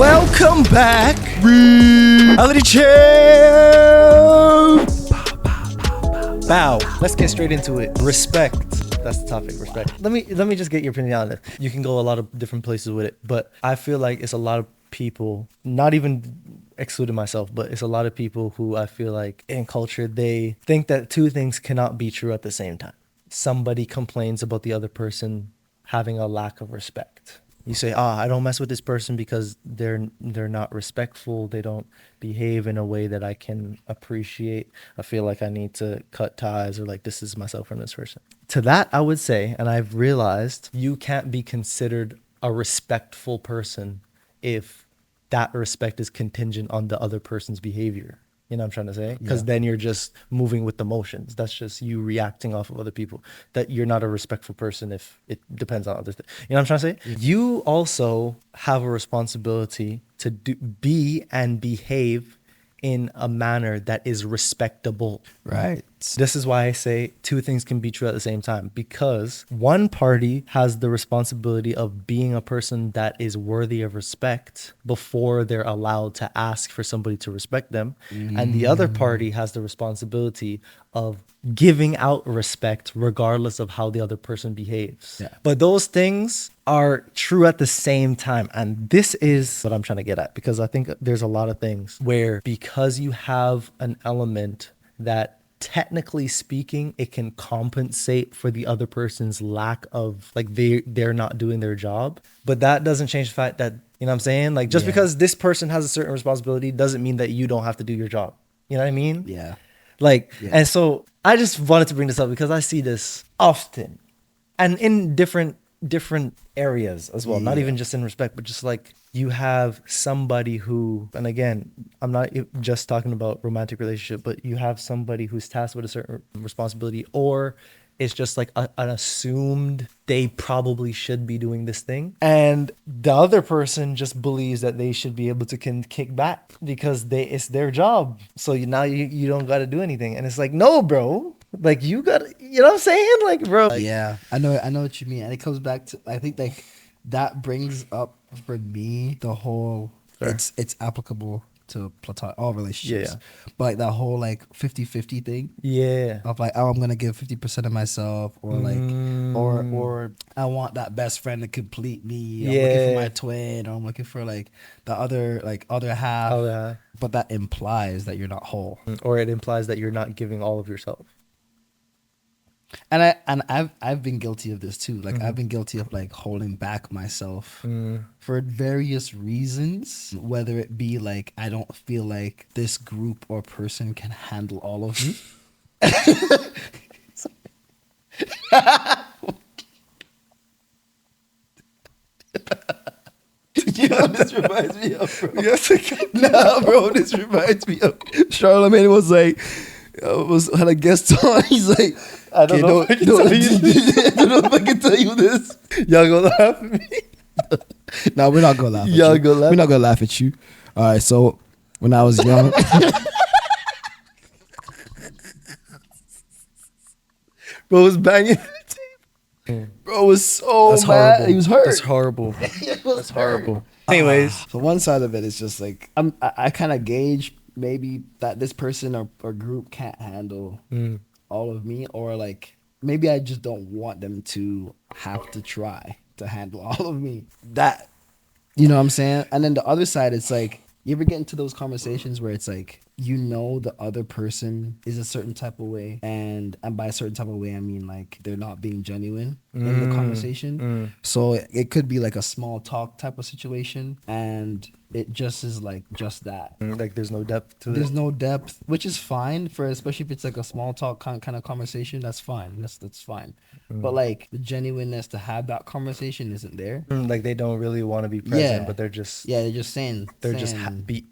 Welcome back, reality check. Bow. Let's get straight into it. Respect. That's the topic. Respect. Let me just get your opinion on this. You can go a lot of different places with it, but I feel like it's a lot of people, not even excluding myself, but it's a lot of people who I feel like in culture, they think that two things cannot be true at the same time. Somebody complains about the other person having a lack of respect. You say, I don't mess with this person because they're not respectful. They don't behave in a way that I can appreciate. I feel like I need to cut ties or like distance myself from this person. To that, I would say, and I've realized, you can't be considered a respectful person if that respect is contingent on the other person's behavior. You know what I'm trying to say? Because then you're just moving with the motions. That's just you reacting off of other people. That you're not a respectful person if it depends on other things. You know what I'm trying to say? You also have a responsibility to be and behave in a manner that is respectable. Right. This is why I say two things can be true at the same time, because one party has the responsibility of being a person that is worthy of respect before they're allowed to ask for somebody to respect them. And the other party has the responsibility of giving out respect regardless of how the other person behaves. Yeah. But those things are true at the same time. And this is what I'm trying to get at, because I think there's a lot of things where because you have an element that technically speaking, it can compensate for the other person's lack of, like, they're not doing their job. But that doesn't change the fact that, you know what I'm saying? Like, just because this person has a certain responsibility doesn't mean that you don't have to do your job. You know what I mean? Yeah. Like, and so I just wanted to bring this up because I see this often and in different areas as well. Not even just in respect, but just like you have somebody who, and again, I'm not just talking about romantic relationship, but you have somebody who's tasked with a certain responsibility, or it's just like an assumed they probably should be doing this thing. And the other person just believes that they should be able to kick back because it's their job. So now you don't got to do anything. And it's like, no, bro. Like, you got to, you know what I'm saying? Like, bro. Like, yeah, I know what you mean. And it comes back to, I think, like, that brings up for me the whole, it's applicable to platonic, all relationships. Yeah. But like that whole like 50-50 thing. Yeah. Of like, I'm going to give 50% of myself, or like, or I want that best friend to complete me. I'm looking for my twin, or I'm looking for like the other half. Oh, yeah. But that implies that you're not whole. Or it implies that you're not giving all of yourself. And I've been guilty of this too. Like, I've been guilty of like holding back myself for various reasons, whether it be like I don't feel like this group or person can handle all of me. You know what this reminds me of, bro? Nah, bro, this reminds me of Charlamagne was like, had a guest on. He's like, I don't know if I can tell you this. I don't know if I can tell you this. Y'all gonna laugh at me? No, we're not gonna laugh at you. We're not gonna laugh at you. All right, so when I was young, bro was banging. Bro was so That's mad. Horrible. He was hurt. That's horrible. That's horrible. Anyways, so one side of it is just like I kind of gauge maybe that this person or group can't handle all of me, or like maybe I just don't want them to have to try to handle all of me. That, you know what I'm saying? And then the other side, it's like, you ever get into those conversations where it's like, you know, the other person is a certain type of way, and by a certain type of way I mean like they're not being genuine in the conversation. So it could be like a small talk type of situation, and it just is like just that. Like, there's no depth to it. There's no depth, which is fine for, especially if it's like a small talk kind of conversation. That's fine. That's fine. But like the genuineness to have that conversation isn't there. Like, they don't really want to be present, but they're just they're just saying they're just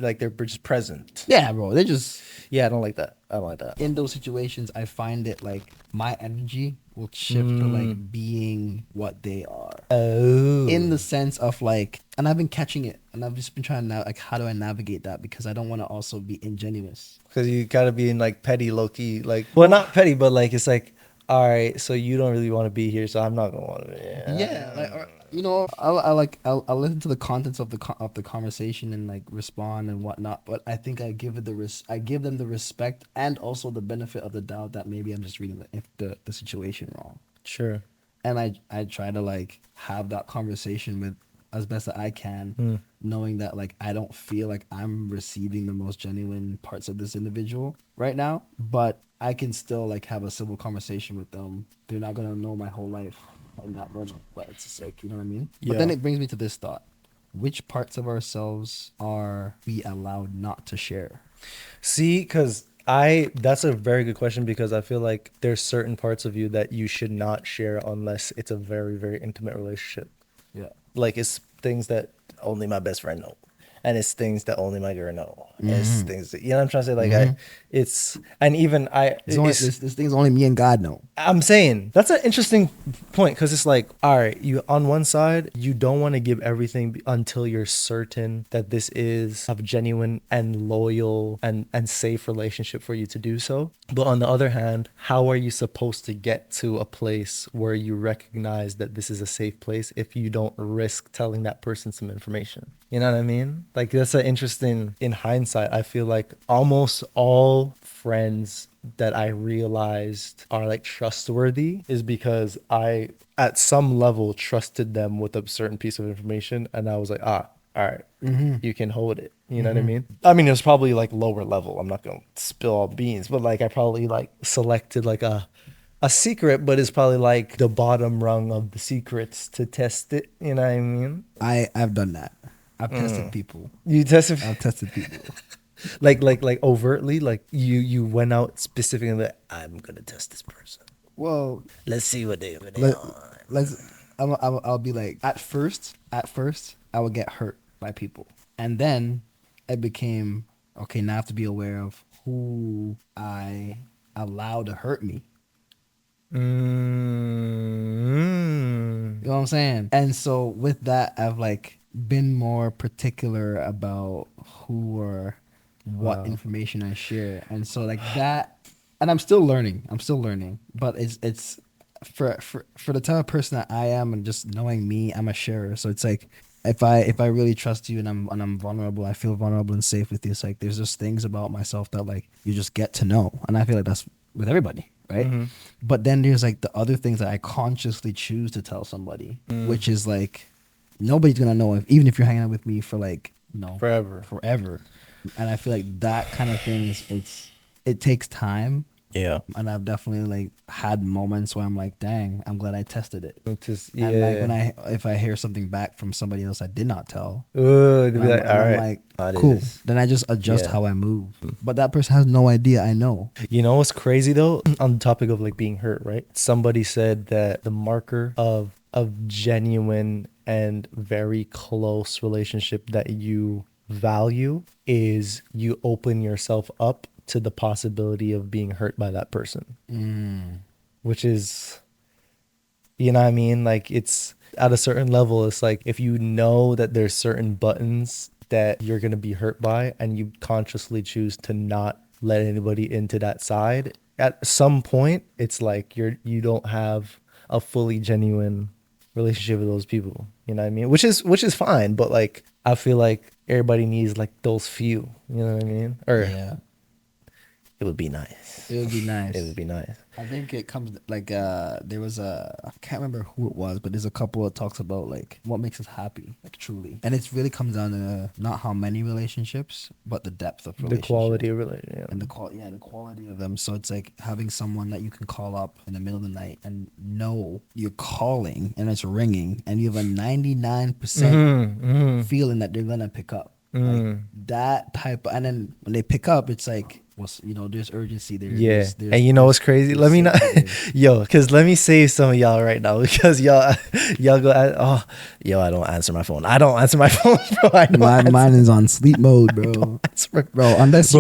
like they're just present. Yeah, bro. They're just I don't like that. I don't like that. In those situations, I find it like my energy will shift to like being what they are. Oh. In the sense of like, and I've been catching it, and I've just been trying to like, how do I navigate that? Because I don't want to also be ingenuous. Because you gotta be in like petty, low key, like, well, not petty, but like, it's like, all right, so you don't really want to be here, so I'm not gonna want to. Yeah, like, or, you know, I'll listen to the contents of the conversation and like respond and whatnot. But I think I give it I give them the respect and also the benefit of the doubt that maybe I'm just reading the situation wrong. Sure. And I try to like have that conversation with as best that I can, knowing that like I don't feel like I'm receiving the most genuine parts of this individual right now, but I can still like have a civil conversation with them. They're not gonna know my whole life in that moment, but it's just like, you know what I mean? Yeah. But then it brings me to this thought: which parts of ourselves are we allowed not to share? See, because that's a very good question, because I feel like there's certain parts of you that you should not share unless it's a very, very intimate relationship. Yeah. Like, it's things that only my best friend know, and it's things that only my girl know. And it's things that, you know what I'm trying to say? Like, This thing's only me and God know. I'm saying that's an interesting point, because it's like, all right, you on one side, you don't want to give everything until you're certain that this is a genuine and loyal and safe relationship for you to do so. But on the other hand, how are you supposed to get to a place where you recognize that this is a safe place if you don't risk telling that person some information? You know what I mean? Like, that's an interesting, in hindsight, I feel like almost all friends that I realized are like trustworthy is because I, at some level, trusted them with a certain piece of information. And I was like, all right, you can hold it. You know what I mean? I mean, it was probably like lower level. I'm not going to spill all beans, but like I probably like selected like a secret, but it's probably like the bottom rung of the secrets to test it. You know what I mean? I've done that. I've tested people. You tested? I've tested people. like overtly, like you went out specifically like, I'm gonna test this person. Well, Let's see what they I'll be like, at first I would get hurt by people, and then it became okay. Now I have to be aware of who I allow to hurt me. You know what I'm saying? And so with that, I've like been more particular about who or what information I share, and so like that, and I'm still learning, but it's for the type of person that I am, and just knowing me, I'm a sharer. So it's like if I really trust you and I'm vulnerable, I feel vulnerable and safe with you. It's like there's just things about myself that like you just get to know, and I feel like that's with everybody, right? But then there's like the other things that I consciously choose to tell somebody, which is like nobody's gonna know even if you're hanging out with me for like forever. And I feel like that kind of thing it takes time. Yeah. And I've definitely like had moments where I'm like, dang, I'm glad I tested it. Yeah. And like if I hear something back from somebody else I did not tell, to be like, all right, I'm like, cool. Then I just adjust how I move. But that person has no idea I know. You know what's crazy though? On the topic of like being hurt, right? Somebody said that the marker of genuine and very close relationship that you value is you open yourself up to the possibility of being hurt by that person. Which is, you know what I mean? Like, it's at a certain level, it's like if you know that there's certain buttons that you're going to be hurt by and you consciously choose to not let anybody into that side, at some point it's like you don't have a fully genuine relationship with those people. You know what I mean? Which is fine, but like I feel like everybody needs like those few. You know what I mean? Or Yeah. It would be nice. It would be nice. It would be nice. I think it comes like there was I can't remember who it was, but there's a couple that talks about like what makes us happy, like truly, and it's really comes down to not how many relationships, but the depth of relationship, the quality of relationship, and the quality of them. So it's like having someone that you can call up in the middle of the night and know you're calling and it's ringing, and you have a 99% feeling that they're gonna pick up. Like that type of, and then when they pick up, it's like, there's urgency there. Yeah. And you know what's crazy? Let me not, because let me save some of y'all right now, because y'all go, I don't answer my phone. I don't answer my phone, bro. Mine is on sleep mode, bro. Bro, unless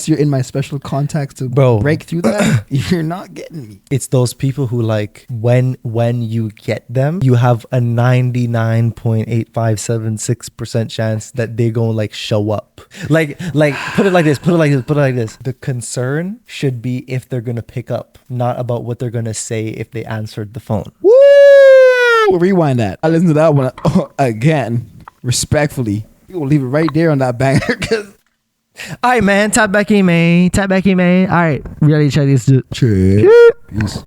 you're in my special contacts to break through that, you're not getting me. It's those people who like, when you get them, you have a 99.8576% chance that they're going to like show up. Like put it like this. the concern should be if they're going to pick up, not about what they're going to say if they answered the phone. Woo! Rewind that. I listened to that one again, respectfully. You will leave it right there on that banger. All right, man. Tap back in, man. All right. We got to check this. Check. Peace.